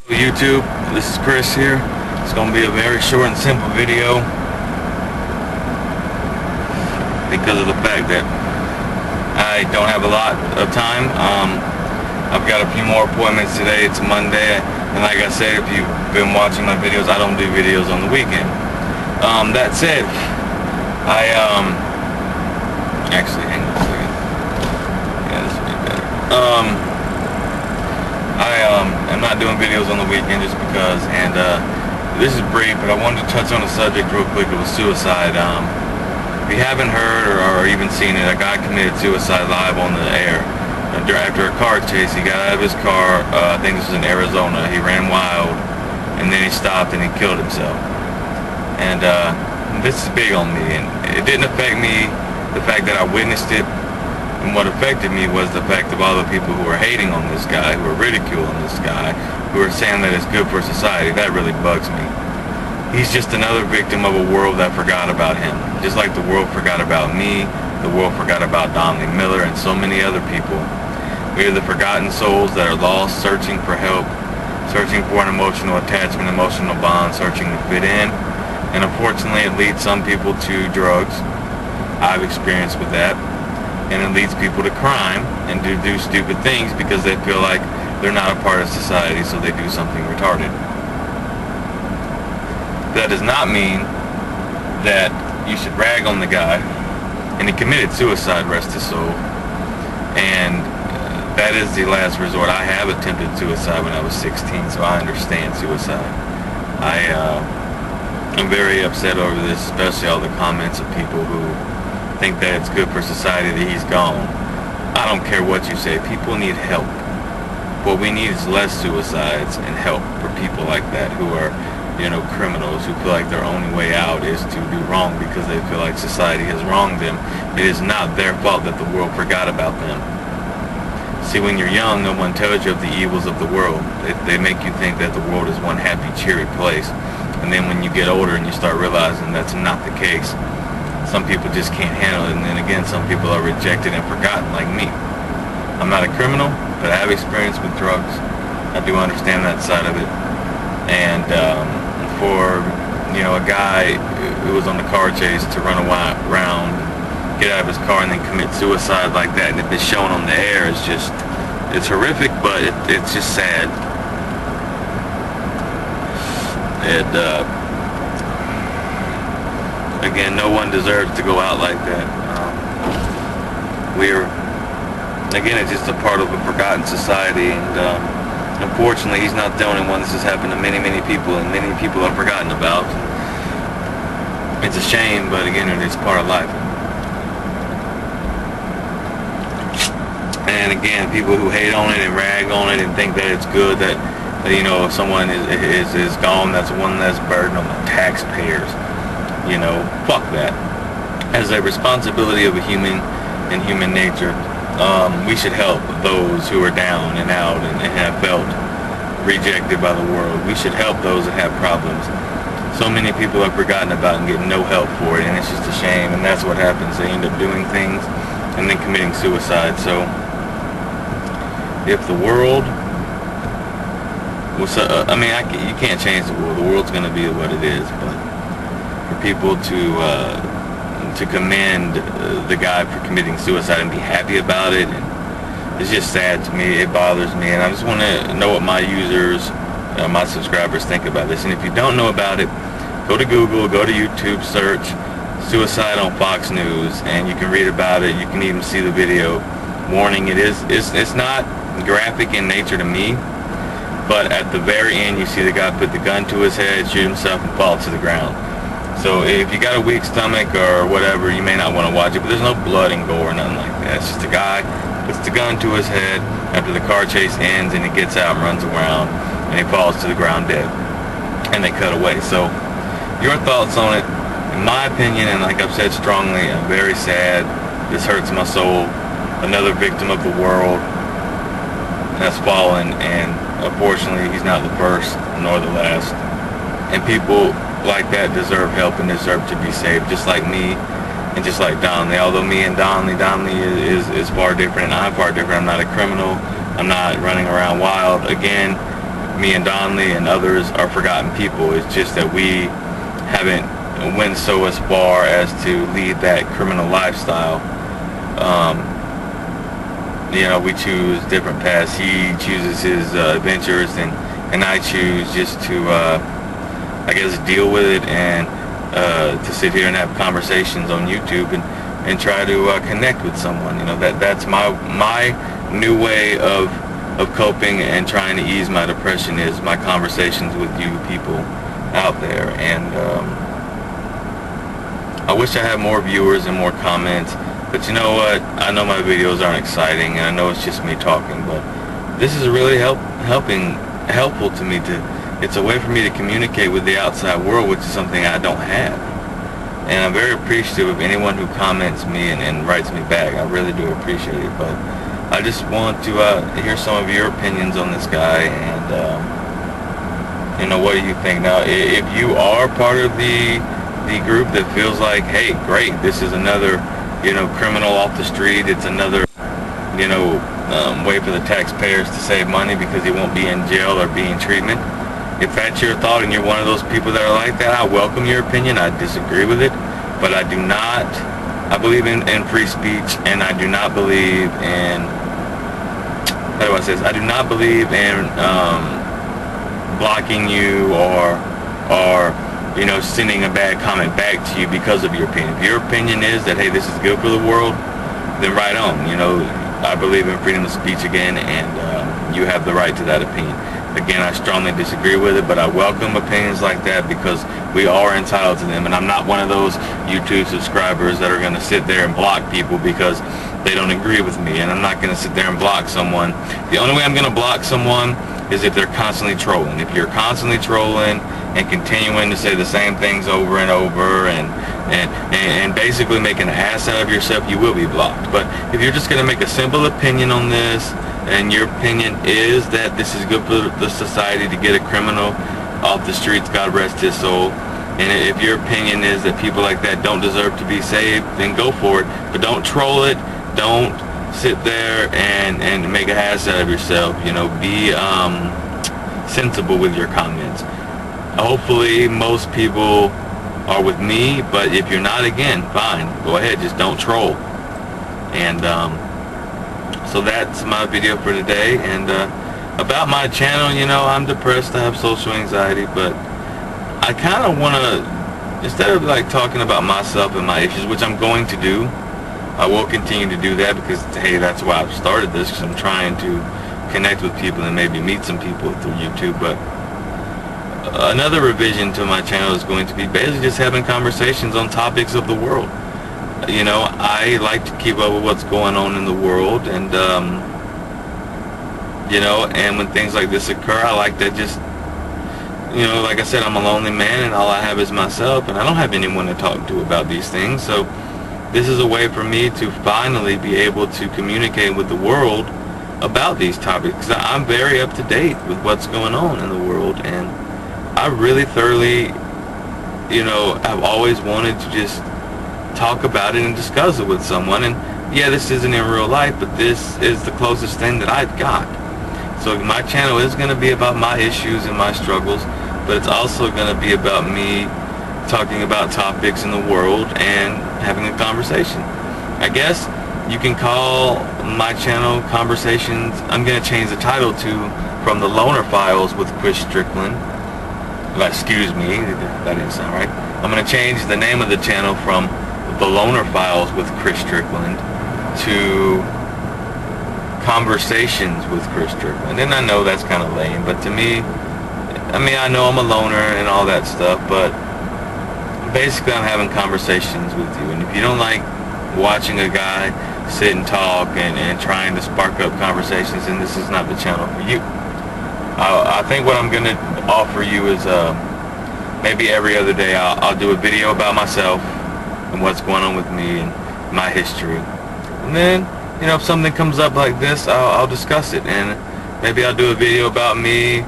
YouTube, this is Chris here. It's going to be a very short and simple video because of the fact that I don't have a lot of time. I've got a few more appointments today. It's Monday, and like I said, if you've been watching my videos, I don't do videos on the weekend. That said, actually, hang on a second. Yeah, this would be better. I'm not doing videos on the weekend just because, and this is brief, but I wanted to touch on a subject real quick. It was suicide. If you haven't heard or even seen it, a guy committed suicide live on the air. After a car chase, he got out of his car, I think this was in Arizona. He ran wild, and then he stopped and he killed himself. And this is big on me, and it didn't affect me, the fact that I witnessed it. And what affected me was the fact of all the people who are hating on this guy, who are ridiculing this guy, who are saying that it's good for society. That really bugs me. He's just another victim of a world that forgot about him. Just like the world forgot about me, the world forgot about Donnelly Miller and so many other people. We are the forgotten souls that are lost, searching for help, searching for an emotional attachment, emotional bond, searching to fit in. And unfortunately, it leads some people to drugs. I've experienced with that. And it leads people to crime and to do stupid things because they feel like they're not a part of society, so they do something retarded. That does not mean that you should rag on the guy. And he committed suicide, rest his soul. And that is the last resort. I have attempted suicide when I was 16, so I understand suicide. I'm very upset over this, especially all the comments of people who think that it's good for society that he's gone. I don't care what you say. People need help. What we need is less suicides and help for people like that who are, criminals who feel like their only way out is to do wrong because they feel like society has wronged them. It is not their fault that the world forgot about them. See, when you're young, no one tells you of the evils of the world. They make you think that the world is one happy, cheery place. And then when you get older and you start realizing that's not the case, some people just can't handle it, and then again, some people are rejected and forgotten, like me. I'm not a criminal, but I have experience with drugs. I do understand that side of it. And for a guy who was on the car chase to run around, get out of his car, and then commit suicide like that, and if it's shown on the air, it's horrific, but it's just sad. And again, no one deserves to go out like that. It's just a part of a forgotten society, and unfortunately, he's not the only one. This has happened to many, many people, and many people are forgotten about. It's a shame, but again, it's part of life. And again, people who hate on it and rag on it and think that it's good that if someone is gone, that's one less burden on the taxpayers. Fuck that. As a responsibility of a human and human nature, we should help those who are down and out and have felt rejected by the world. We should help those that have problems. So many people are forgotten about and get no help for it, and it's just a shame, and that's what happens. They end up doing things and then committing suicide. So if the world was, you can't change the world. The world's going to be what it is, but for people to commend the guy for committing suicide and be happy about it, and it's just sad to me. It bothers me, and I just want to know what my users, my subscribers think about this. And if you don't know about it, go to Google, go to YouTube, search suicide on Fox News, and you can read about it. You can even see the video. Warning: it's not graphic in nature to me, but at the very end, you see the guy put the gun to his head, shoot himself, and fall to the ground. So if you got a weak stomach or whatever, you may not want to watch it, but there's no blood and gore or nothing like that. It's just a guy puts the gun to his head after the car chase ends, and he gets out and runs around, and he falls to the ground dead. And they cut away. So your thoughts on it? In my opinion, and like I've said strongly, I'm very sad. This hurts my soul. Another victim of the world has fallen, and unfortunately, he's not the first nor the last. And people like that deserve help and deserve to be saved, just like me and just like Donnelly. Although me and Donnelly is far different, and I'm far different. I'm not a criminal. I'm not running around wild. Again, me and Donnelly and others are forgotten people. It's just that we haven't went so as far as to lead that criminal lifestyle. We choose different paths. He chooses his adventures, and I choose just to, I guess, deal with it and to sit here and have conversations on YouTube and try to connect with someone. That's my new way of coping and trying to ease my depression, is my conversations with you people out there. And I wish I had more viewers and more comments, but you know what, I know my videos aren't exciting, and I know it's just me talking, but this is really helpful to me. It's a way for me to communicate with the outside world, which is something I don't have. And I'm very appreciative of anyone who comments me and writes me back. I really do appreciate it. But I just want to hear some of your opinions on this guy, and what do you think? Now, if you are part of the group that feels like, hey, great, this is another criminal off the street, it's another way for the taxpayers to save money because he won't be in jail or be in treatment. If that's your thought and you're one of those people that are like that, I welcome your opinion. I disagree with it, but I believe in free speech, and I do not believe in, how do I say this? I do not believe in blocking you or sending a bad comment back to you because of your opinion. If your opinion is that, hey, this is good for the world, then right on. I believe in freedom of speech again, and you have the right to that opinion. Again, I strongly disagree with it, but I welcome opinions like that because we are entitled to them. And I'm not one of those YouTube subscribers that are going to sit there and block people because they don't agree with me. And I'm not going to sit there and block someone. The only way I'm going to block someone is if they're constantly trolling. If you're constantly trolling and continuing to say the same things over and over and basically making an ass out of yourself, you will be blocked. But if you're just going to make a simple opinion on this, and your opinion is that this is good for the society to get a criminal off the streets, God rest his soul, and if your opinion is that people like that don't deserve to be saved, then go for it. But don't troll it. Don't sit there and make a ass out of yourself. Be sensible with your comments. Hopefully most people are with me, but if you're not, again, fine, go ahead, just don't troll. And so that's my video for today. And about my channel, I'm depressed, I have social anxiety, but I kind of want to, instead of like talking about myself and my issues, which I'm going to do, I will continue to do that because, hey, that's why I've started this, because I'm trying to connect with people and maybe meet some people through YouTube. But another revision to my channel is going to be basically just having conversations on topics of the world. I like to keep up with what's going on in the world, and and when things like this occur, I like to just, like I said, I'm a lonely man, and all I have is myself, and I don't have anyone to talk to about these things. So this is a way for me to finally be able to communicate with the world about these topics, because I'm very up to date with what's going on in the world, and I really thoroughly, I've always wanted to just talk about it and discuss it with someone. And yeah, this isn't in real life, but this is the closest thing that I've got. So my channel is going to be about my issues and my struggles, but it's also going to be about me talking about topics in the world and having a conversation. I guess you can call my channel Conversations. I'm going to change the title from The Loner Files with Chris Strickland. Excuse me, that didn't sound right. I'm going to change the name of the channel from The Loner Files with Chris Strickland to Conversations with Chris Strickland. And I know that's kind of lame, but to me, I know I'm a loner and all that stuff, but basically I'm having conversations with you. And if you don't like watching a guy sit and talk and trying to spark up conversations, then this is not the channel for you. I think what I'm going to offer you is maybe every other day I'll do a video about myself and what's going on with me and my history. And then, if something comes up like this, I'll discuss it. And maybe I'll do a video about me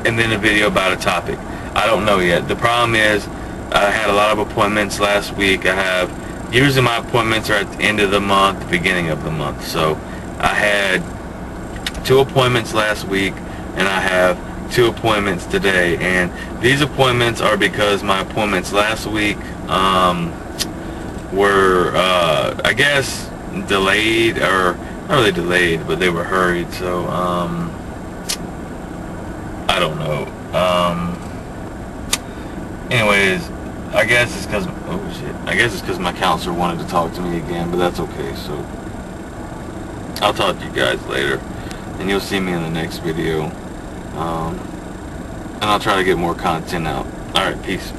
and then a video about a topic. I don't know yet. The problem is I had a lot of appointments last week. Usually my appointments are at the end of the month, the beginning of the month. So I had 2 appointments last week, and I have 2 appointments today, and these appointments are because my appointments last week were I guess delayed, or not really delayed, but they were hurried, so I don't know. Anyways, I guess it's because, oh shit, I guess it's because my counselor wanted to talk to me again, but that's okay. So I'll talk to you guys later, and you'll see me in the next video, and I'll try to get more content out. Alright, peace.